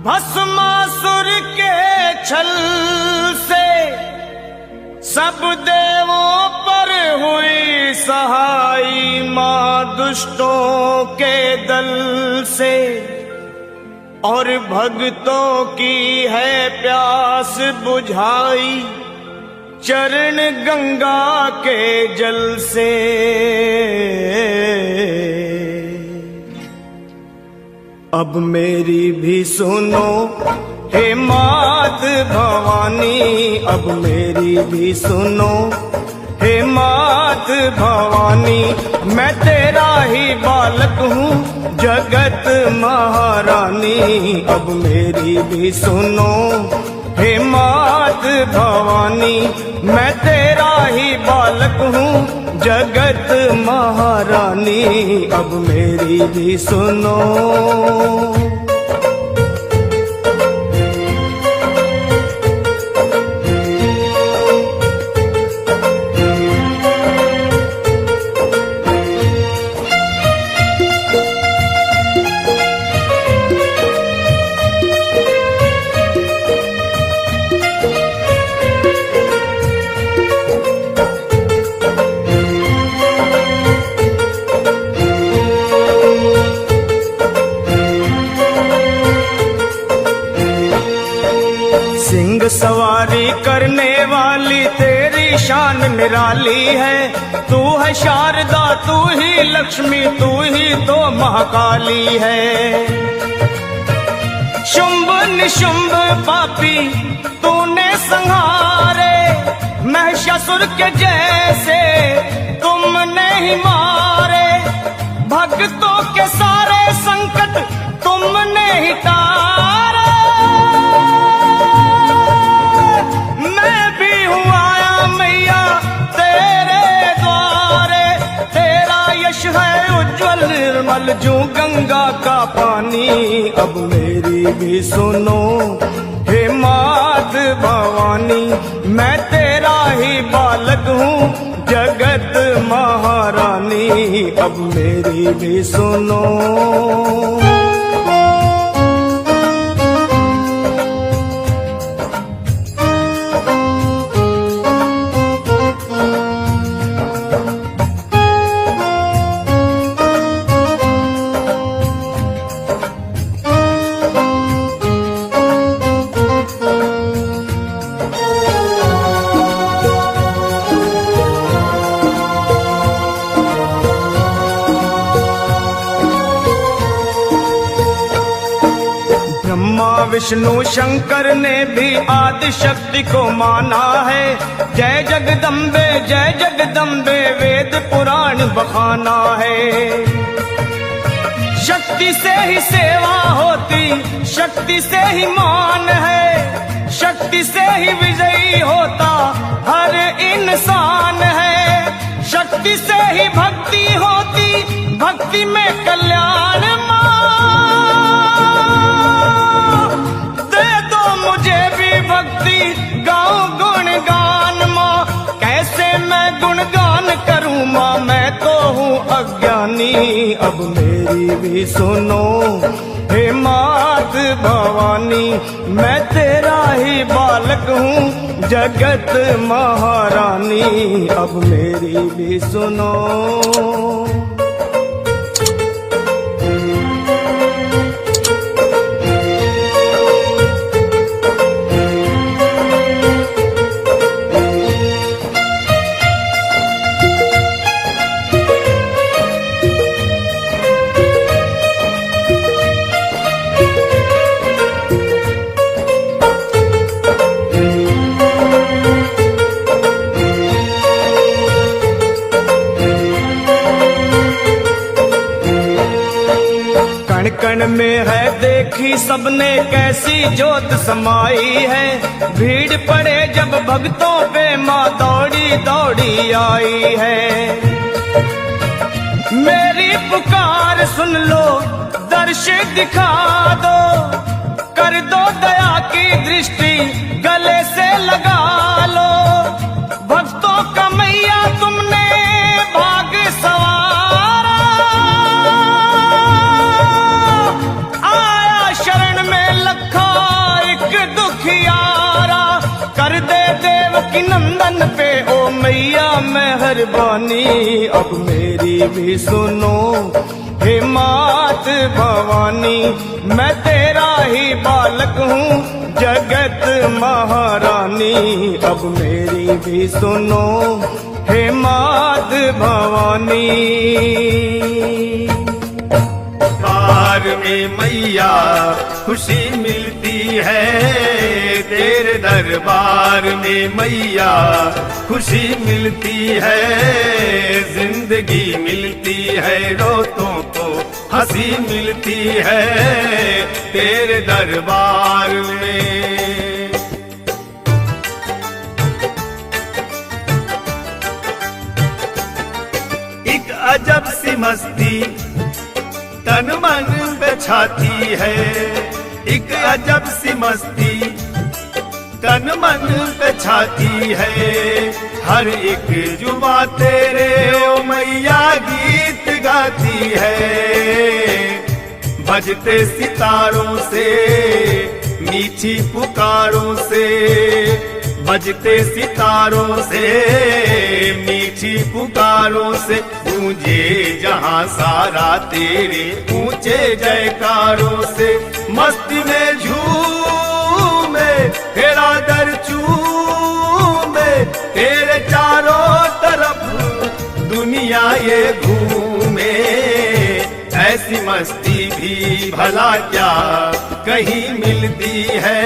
भस्मासुर के छल से सब देवों पर हुई सहाई, मां दुष्टों के दल से और भक्तों की है प्यास बुझाई, चरण गंगा के जल से। अब मेरी भी सुनो हे मात भवानी, अब मेरी भी सुनो हे मात भवानी, मैं तेरा ही बालक हूँ जगत महारानी। अब मेरी भी सुनो हे मात भवानी, मैं तेरा ही बालक हूँ जगत महारानी। अब मेरी भी सुनो। सिंह सवारी करने वाली तेरी शान निराली है, तू है शारदा तू ही लक्ष्मी तू ही तो महाकाली है। शुंभ निशुंभ पापी तूने संहारे, महिषासुर के जैसे तुमने ही मारे, भक्तों के सारे संकट तुमने ही टारे। निर्मल जो गंगा का पानी, अब मेरी भी सुनो हे मात भवानी, मैं तेरा ही बालक हूँ जगत महारानी। अब मेरी भी सुनो। ब्रह्मा विष्णु शंकर ने भी आदि शक्ति को माना है, जय जगदम्बे वेद पुराण बखाना है। शक्ति से ही सेवा होती, शक्ति से ही मान है, शक्ति से ही विजयी होता हर इंसान है। शक्ति से ही भक्ति होती, भक्ति में कल्याण भक्ति गाऊं गुणगान माँ, कैसे मैं गुणगान करूं माँ, मैं तो हूँ अज्ञानी। अब मेरी भी सुनो हे मात भवानी, मैं तेरा ही बालक हूँ जगत महारानी। अब मेरी भी सुनो। कण में है देखी सबने कैसी ज्योत समाई है, भीड़ पड़े जब भक्तों पे माँ दौड़ी दौड़ी आई है। मेरी पुकार सुन लो दर्श दिखा दो, कर दो दया की दृष्टि गले से लगा लो। भक्तों का मैया तुमने भाग सवारा, आया शरण में लखा देवकी नंदन पे ओ मैया मेहरबानी, अब मेरी भी सुनो हे मात भवानी। मैं तेरा ही बालक हूँ जगत महारानी, अब मेरी भी सुनो हे मात भवानी। दरबार में मैया खुशी मिलती है, तेरे दरबार में मैया खुशी मिलती है। जिंदगी मिलती है, रोतों को हंसी मिलती है तेरे दरबार में। एक अजब सी मस्ती तन मन पे छाती है, एक अजब सी मस्ती तन मन पे छाती है। हर एक जुबा तेरे ओ मैया गीत गाती है। बजते सितारों से मीठी पुकारों से, बजते सितारों से मीठी पुकारों से, गूंजे जहां सारा तेरे ऊंचे जयकारों से। मस्ती में झूमे तेरा दर चूमे, तेरे चारों तरफ दुनिया ये घूमे। ऐसी मस्ती भी भला क्या कहीं मिलती है,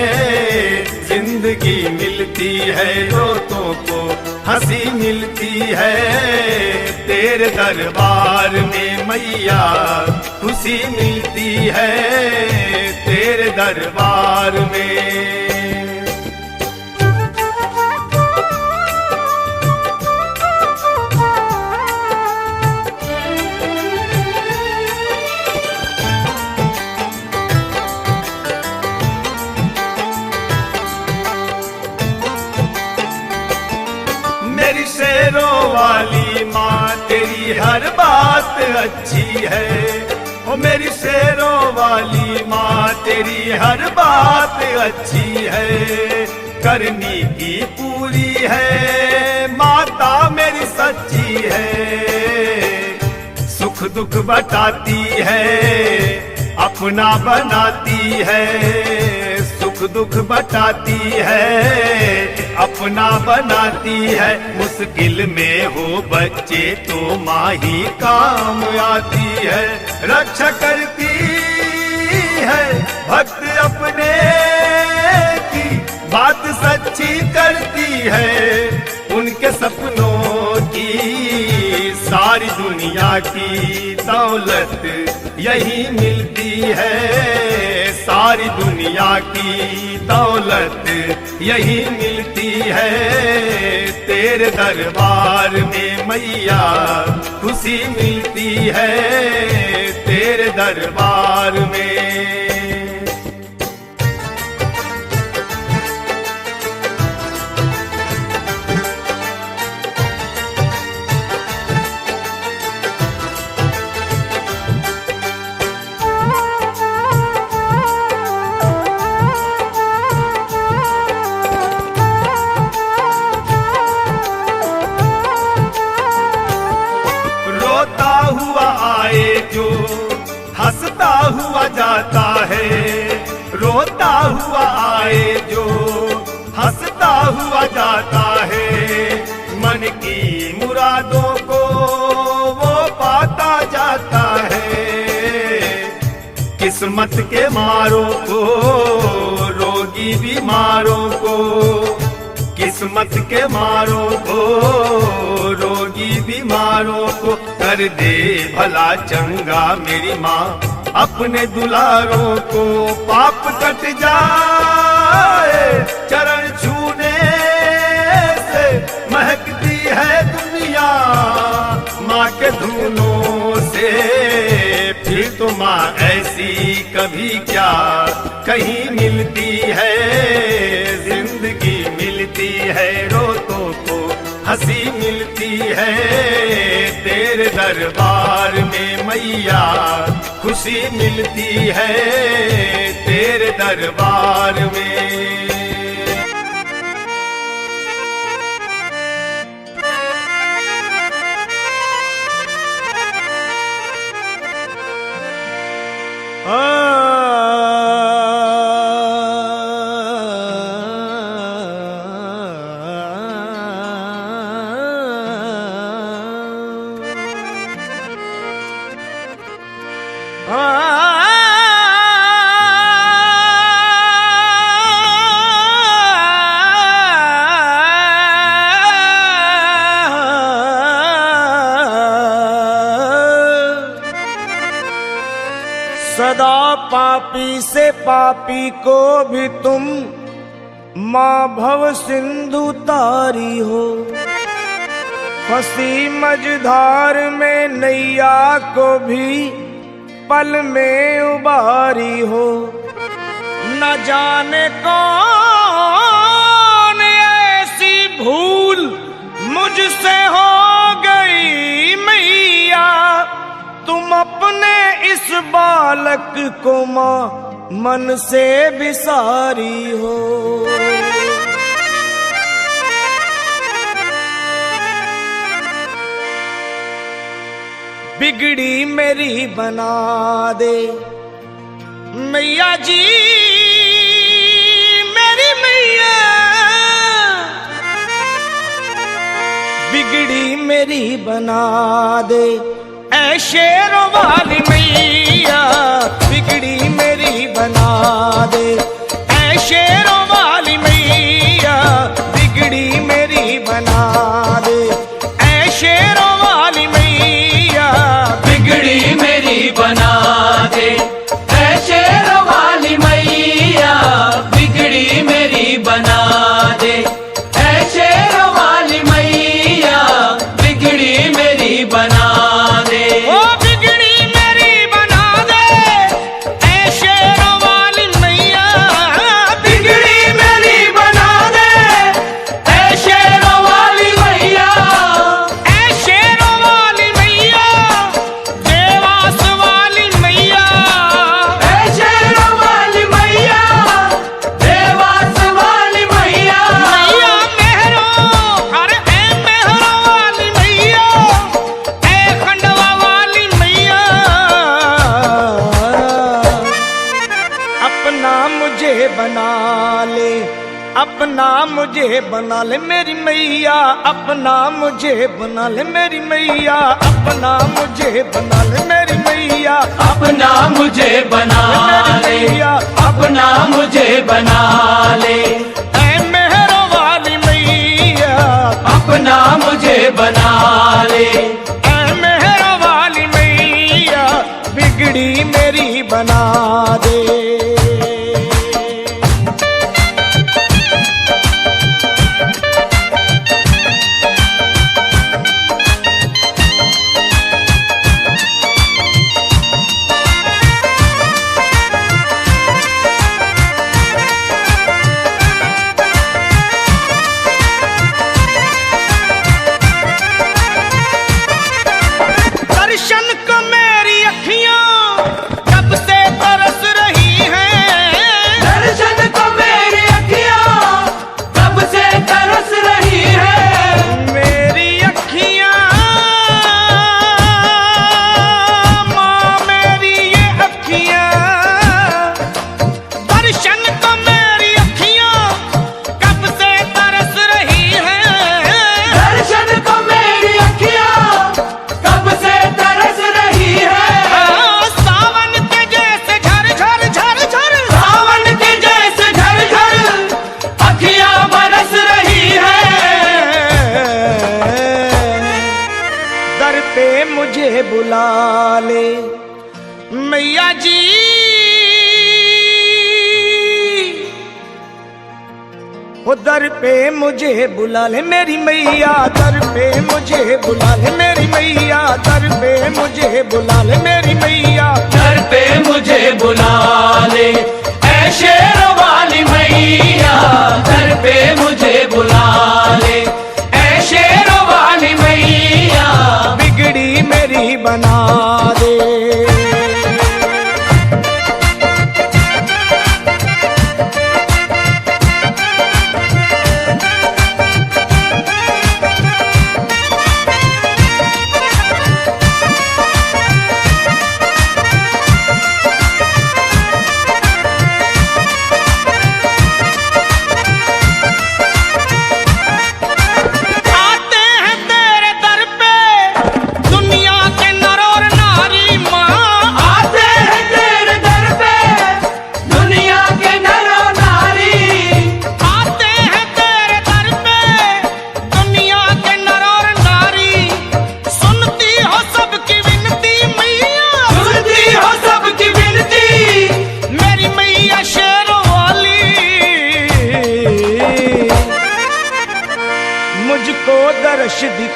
जिंदगी मिलती है, रोतों को हंसी मिलती है तेरे दरबार में मैया खुशी मिलती है तेरे दरबार में। मेरी शेरों वाली माँ तेरी हर बात अच्छी है, ओ मेरी शेरों वाली माँ तेरी हर बात अच्छी है। करनी की पूरी है माता मेरी सच्ची है। सुख दुख बटाती है अपना बनाती है, सुख दुख बटाती है अपना बनाती है। मुश्किल में हो बच्चे तो माँ ही काम आती है। रक्षा करती है भक्त अपने की बात सच्ची करती है। उनके सपनों की सारी दुनिया की दौलत यही मिलती है। सारी दुनिया की दौलत यही मिलती है तेरे दरबार में मैया खुशी मिलती है तेरे दरबार में। जो हंसता हुआ जाता है, रोता हुआ आए जो हंसता हुआ जाता है। मन की मुरादों को वो पाता जाता है। किस्मत के मारों को रोगी बीमारों को, किस्मत के मारों को रोगी बीमारों को कर दे भला चंगा मेरी माँ अपने दुलारों को। पाप कट जाए चरण छूने से, महकती है दुनिया माँ के धूनों से। फिर तो माँ ऐसी कभी क्या कहीं मिलती है। जिंदगी मिलती है रोतों को हंसी मिलती है तेरे दरबार में मैया खुशी मिलती है तेरे दरबार में। पापी से पापी को भी तुम माँ भव सिंधु तारी हो। फंसी मझधार में नैया को भी पल में उबारी हो। न जाने कौन ऐसी भूल मुझसे हो गई मैया, तुम अपने इस बालक को माँ मन से बिसारी हो। बिगड़ी मेरी बना दे मैया जी, मेरी मैया। बिगड़ी मेरी बना दे ऐ शेरों वाली मैया, बिगड़ी मेरी बना दे ऐ शेरों वाली मैया, बिगड़ी मेरी बना दे ऐ शेरों वाली मैया, बिगड़ी मेरी बना दे ऐ शेरों वाली मैया, बिगड़ी मेरी बना दे ऐ शेरों वाली मैया, बिगड़ी मेरी बना दे। ओ बिगड़ी मेरी बना दे ऐ शेरों वाली मैया, बिगड़ी मेरी बना दे ऐ शेरों वाली मैया, ऐ शेरों वाली मैया, देवास वाली मैया, ऐ शेरों वाली मैया, देवास वाली मैया, मैया मेहरों, अरे ऐ मेहरों वाली मैया, ऐ खंडवा वाली मैया। अपना मुझे बना ले, अपना मुझे बना ले मेरी मैया, अपना मुझे बना ले मेरी मैया, अपना मुझे बना ले मेरी मैया, अपना मुझे बना ले, अपना मुझे बना ले, ऐ मेहरों वाली मैया, अपना मुझे बना ले, ऐ मेहरों वाली मैया, बिगड़ी मेरी बना दे। दर्शन को मेरी अखियां कब से तरस रही हैं, दर्शन को मेरी अखियां कब से तरस रही है, मेरी अखियां माँ मेरी ये अखियां, दर्शन को मेरी अखियां कब से तरस रही हैं, दर्शन को मेरी अखियां कब से तरस रही है, सावन के जैसे झर झर झर झर, सावन के जैसे झर झर अखियां बरस रही है, दर पे मुझे बुला ले मैया जी, वो दर पे मुझे बुला ले मेरी मैया, दर पे मुझे बुला ले मेरी मैया, दर पे मुझे बुला ले मेरी मैया, दर पे मुझे बुला ले ऐ शेरों वाली मैया, दर पे मुझे बुला ले ऐ शेरों वाली मैया, बिगड़ी मेरी बना दे।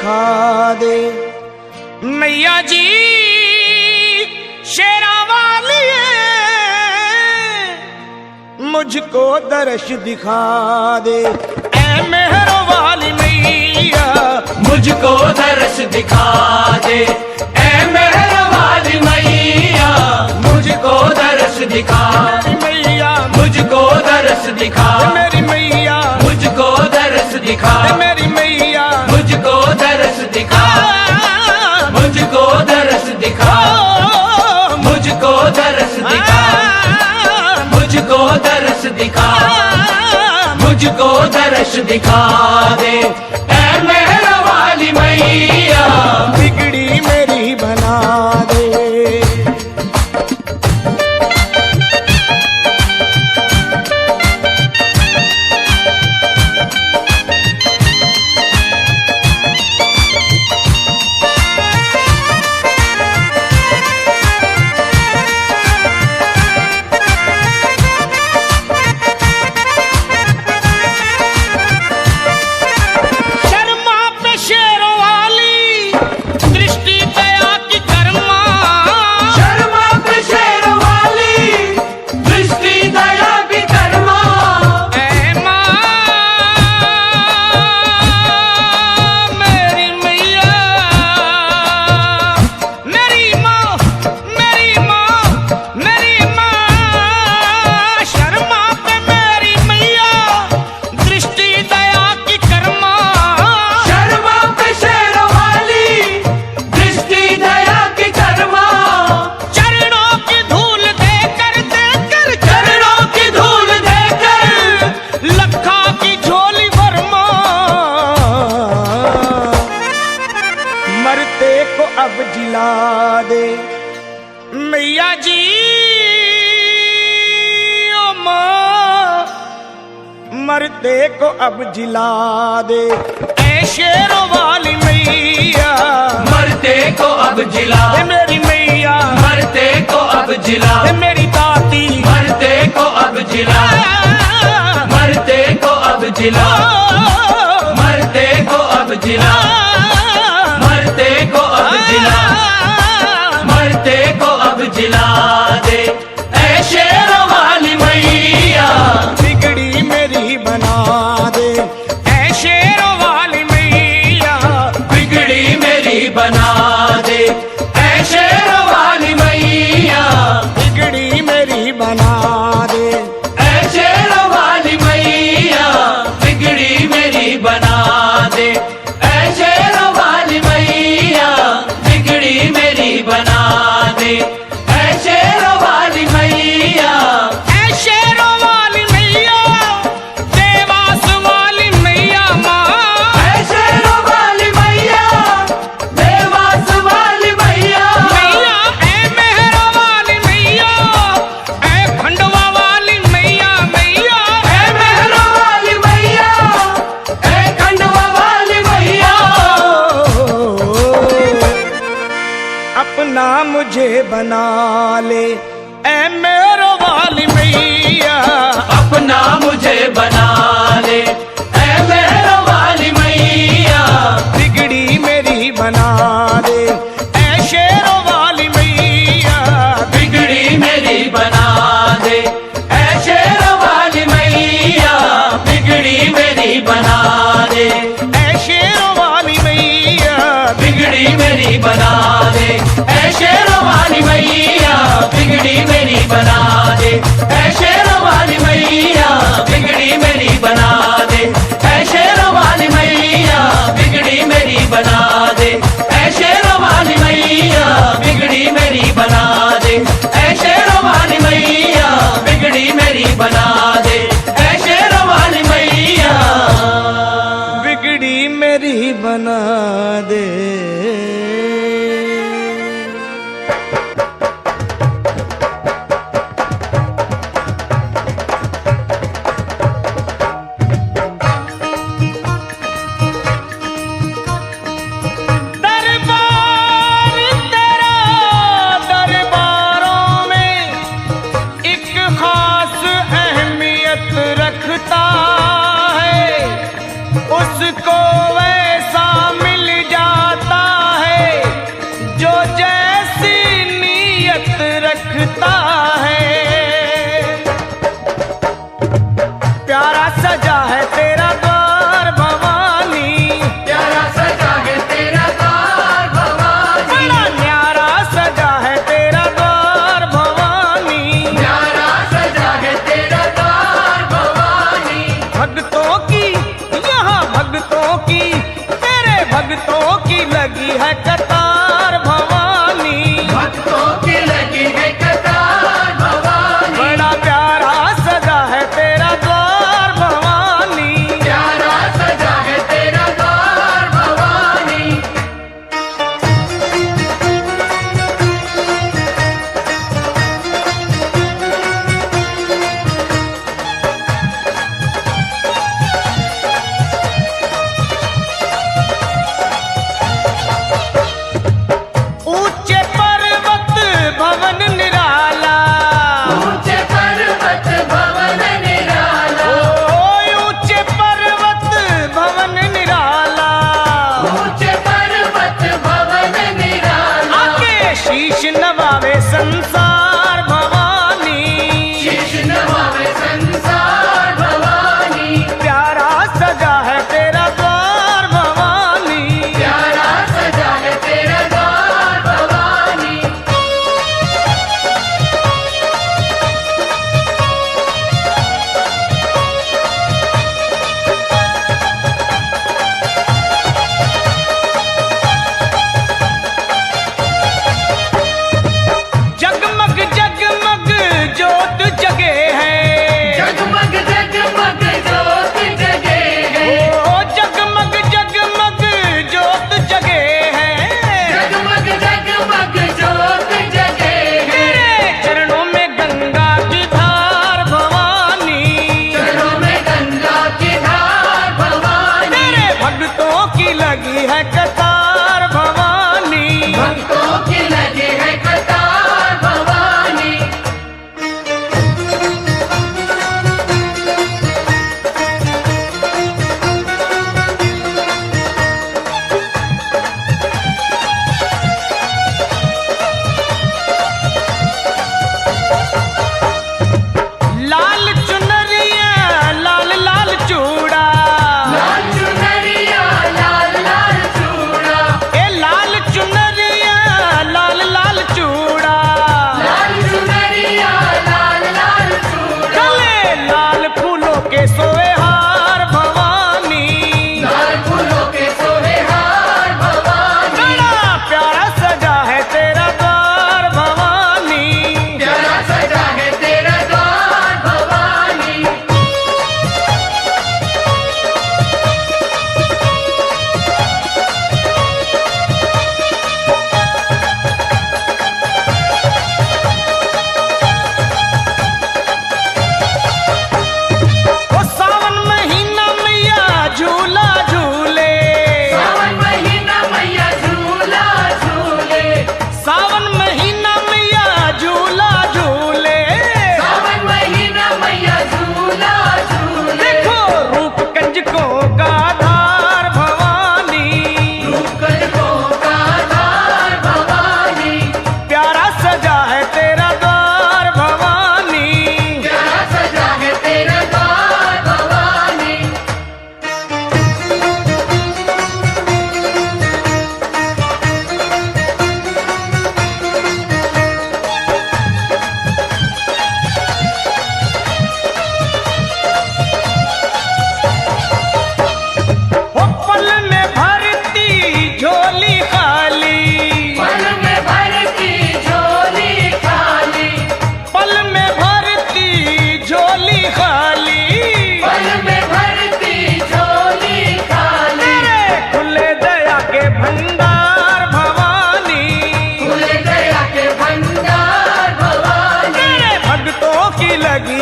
दिखा दे। मैया जी शेरा वाली मुझको दर्श दिखा दे। ऐ मेहरों वाली मैया मुझको दर्श दिखा दे। ऐ मेहर वाली मैया मुझको दर्श दिखा। मेरी मैया मुझको दर्श दिखा। मेरी मैया मुझको दर्श दिखा। मेरी मैया मुझको दर्श दिखा। मुझको दर्श दिखा। मुझको दर्श दिखा। मुझको दर्श दिखा। मुझको दर्श दिखा दे। ऐ मेहर वाली मैया बिगड़ी मेरी बना दे। शर्मा पे शेरों वाली दृष्टि दया की कर्मा। शर्मा पे शेर वाली दृष्टि दया की कर्मा। ऐ माँ मेरी मैया मेरी माँ मेरी माँ मेरी माँ। शर्मा पे मेरी मैया दृष्टि दया की कर्मा। शर्मा पे शेर वाली दृष्टि दया की कर्मा। चरणों की धूल देकर देकर चरणों की धूल देकर लखा की झोली वर्मा। मरते को अब जिला दे। मैया जी ओ माँ मरते को अब जिला दे। ऐ शेरों वाली मैया मरते को अब जिला। ए मेरी मैया मरते को अब जिला। ए मेरी ताती मरते को अब जिला। मरते को अब जिला। मरते को अब जिला। मरते को अब जिला। मरते को अब जिला दे। ऐ शेरों वाली मैया बिगड़ी मेरी बना दे। ऐ शेरों वाली मैया बिगड़ी मेरी बना दे। ऐ शेरों वाली मैया बिगड़ी मेरी बना दे। ऐ शेरों वाली मैया बिगड़ी मेरी बना दे। ऐ शेरों वाली मैया बिगड़ी मेरी बना दे। ऐ शेरों वाली मैया। ऐ शेरों वाली मैया देवास वाली मैया माँ। ऐ शेरों वाली मैया देवास वाली मैया। मैया ऐ मेहरा वाली मैया ऐ खंडवा वाली मैया। मैया ऐ मेहरा वाली मैया ऐ खंडवा वाली मैया। अपना मुझे बना ले। ऐ मेरो वाली मैया अपना मुझे बना ले। ऐ मेहर वाली मैया बिगड़ी मेरी बना दे। ऐ शेरों वाली मैया बिगड़ी मेरी बना दे। ऐ शेरों वाली मैया बिगड़ी मेरी बना दे। ऐ शेरों वाली मैया बिगड़ी मेरी बना दे। ऐ शेरों वाली मैया बिगड़ी मेरी बना दे। ऐ शेरों वाली मैया बिगड़ी मेरी बना दे। ऐ शेरों वाली मैया बिगड़ी मेरी बना दे। ऐ शेरों वाली मैया बिगड़ी मेरी बना दे। ऐ शेरों वाली मैया बिगड़ी मेरी बना दे। ऐ शेरों वाली मैया बिगड़ी मेरी बना दे। दरबार तेरा दरबारों में एक खास अहम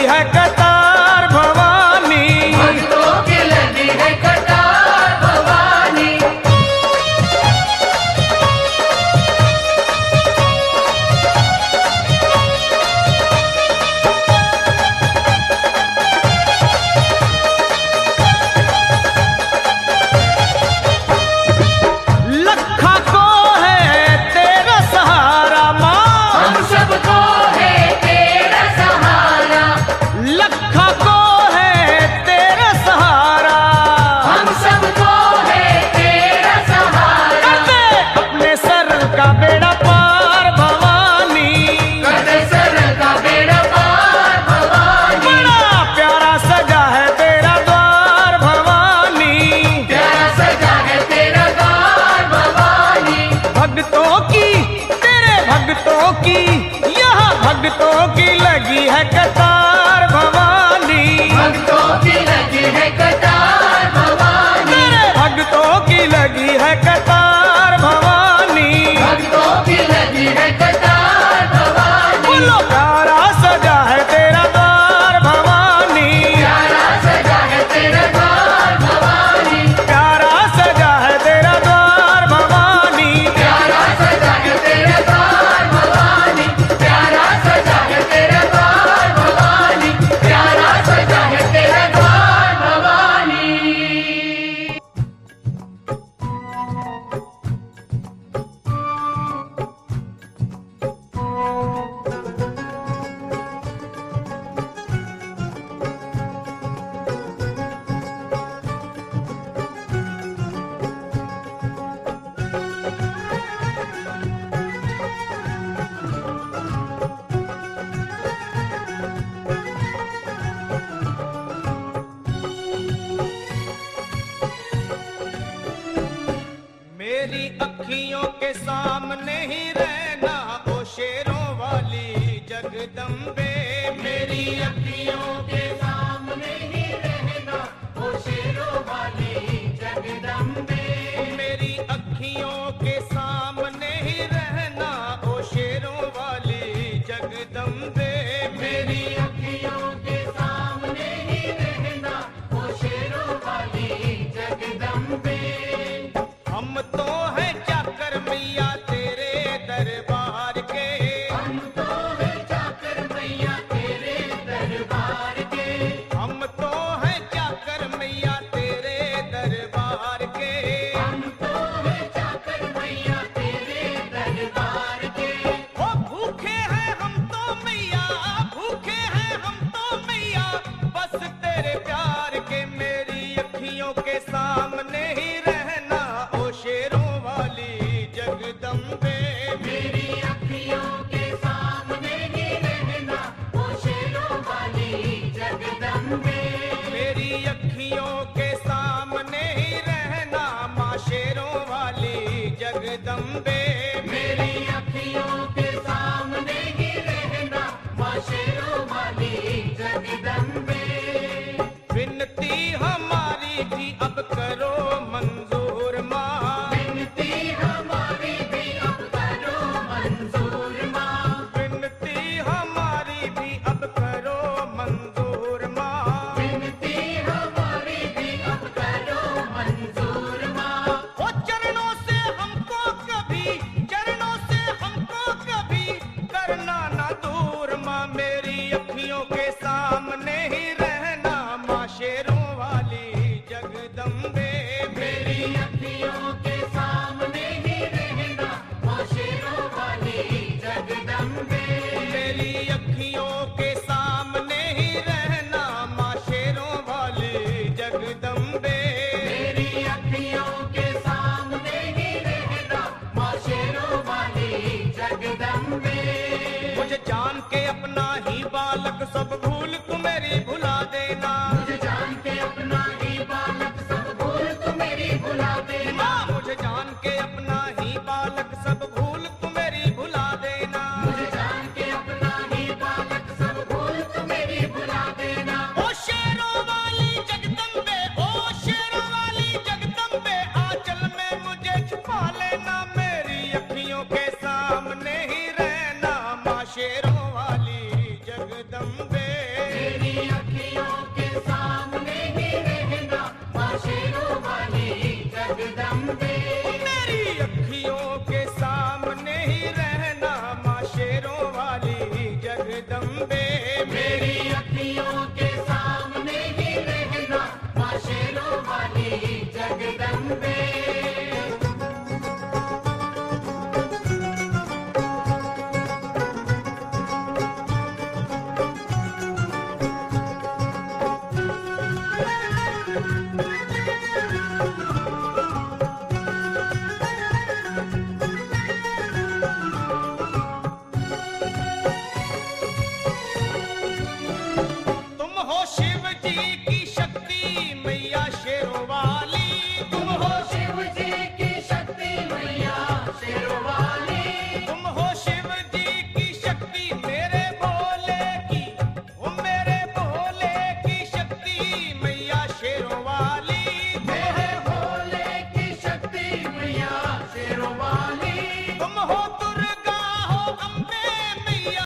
है कतार भवानी, भक्तों की लगी है कतार भवानी। लखा को है तेरा सहारा माँ, हम सबको है तेरा सहारा, लखा को है तेरा सहारा, हम सबको है तेरा सहारा। कर दे अपने सर का बेड़ा पार भवानी, कर दे सर का बेड़ा पार भवानी। बड़ा प्यारा सजा है तेरा द्वार भवानी, प्यारा सजा है तेरा द्वार भवानी। भक्तों की तेरे भक्तों की यहाँ भक्तों की लगी है कतार भवानी, भक्तों की लगी है कतार भवानी, तेरे भक्तों की लगी है कतार भवानी। भक्तों की लगी है कतार भवानी। बोलो प्यारा सजा है तेरा द्वार भवानी, प्यारा सजा है तेरा द्वार भवानी, प्यारा सजा है तेरा द्वार भवानी, प्यारा सजा है तेरा द्वार भवानी, प्यारा सजा है तेरा द्वार भवानी, प्यारा सजा है तेरा द्वार भवानी। मेरी अखियों के सामने ही रहना ओ शेरों वाली जगदम्बे, मेरी अखियों के सामने ही रहना ओ शेरों वाली जगदम्बे, मेरी अखियों के सामने ही रहना ओ शेरों वाली जगदम्बे, मेरी अखियों के सामने ही रहना ओ शेरों वाली जगदम्बे। हम तो हैं चाकर मैया तेरे दरबार के, हम तो है जाकर मैया तेरे दरबार के, हम तो हैं चाकर मैया तेरे दरबार के, हम तो है जाकर मैया तेरे दरबार के। ओ भूखे हैं हम तो मैया, भूखे हैं हम तो मैया, बस तेरे प्यार के, मेरी अखियों के सामने ही रहना ओ शेरों वाली जगदम्बे, मेरी अखियों के सामने ही रहना ओ शेरों वाली जगदम्बे, मेरी अखियों के सामने ही रहना माँ शेरों वाली जगदम्बे, मेरी अखियों के सामने ही रहना माँ शेरों वाली जगदम्बे। विनती हमारी भी अब करो मंजूर माँ, विनती हमारी भी अब करो मंजूर माँ, विनती हमारी भी अब करो मंजूर माँ, विनती हमारी भी अब करो मंजूर माँ। ओ चरणों से हमको कभी, चरणों से हमको कभी करना ना दूर माँ, मेरी अखियों के सामने ही रहना माँ शेरों वाली जगदम्बे, मेरी अखियों के सामने ही रहना माँ शेरों वाली जगदम्बे, मेरी अखियों के सामने ही रहना माँ शेरों वाली जगदम्बे, मेरी अखियों के सामने ही रहना माँ शेरों वाली जगदम्बे। मुझे जान के अपना ही बालक सब भूल